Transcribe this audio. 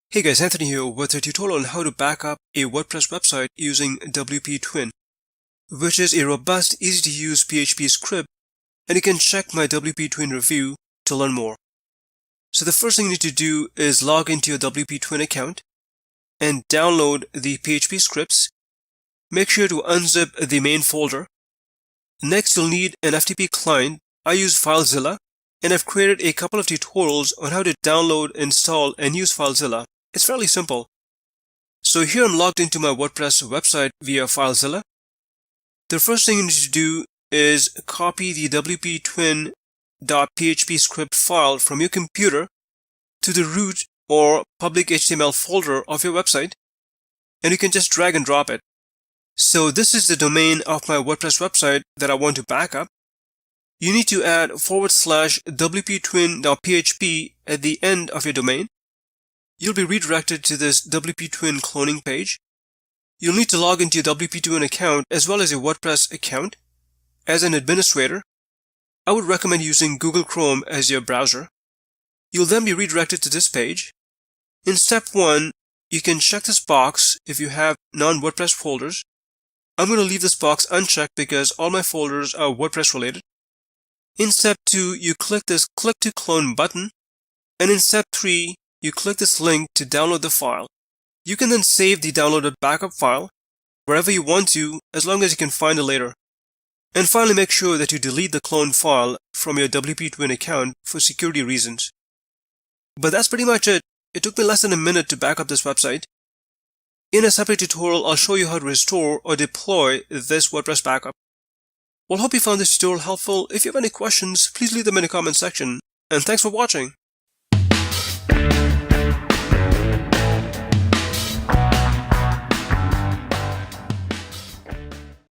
Hey guys, Anthony here with a tutorial on how to back up a WordPress website using WP Twin, which is a robust, easy-to-use PHP script, and you can check my WP Twin review to learn more. So the first thing you need to do is log into your WP Twin account and download the PHP scripts. Make sure to unzip the main folder. Next, you'll need an FTP client. I use FileZilla, and I've created a couple of tutorials on how to download, install, and use FileZilla. It's fairly simple. So here I'm logged into my WordPress website via FileZilla. The first thing you need to do is copy the wp-twin.php script file from your computer to the root or public HTML folder of your website, and you can just drag and drop it. So this is the domain of my WordPress website that I want to back up. You need to add /wp-twin.php at the end of your domain. You'll be redirected to this WP Twin cloning page. You'll need to log into your WP Twin account as well as your WordPress account. As an administrator, I would recommend using Google Chrome as your browser. You'll then be redirected to this page. In step 1, you can check this box if you have non-WordPress folders. I'm going to leave this box unchecked because all my folders are WordPress related. In step 2, you click this Click to Clone button, and in step 3, you click this link to download the file. You can then save the downloaded backup file wherever you want to, as long as you can find it later. And finally, make sure that you delete the clone file from your WP Twin account for security reasons. But that's pretty much it. It took me less than a minute to back up this website. In a separate tutorial, I'll show you how to restore or deploy this WordPress backup. Well, hope you found this tutorial helpful. If you have any questions, please leave them in the comment section. And thanks for watching.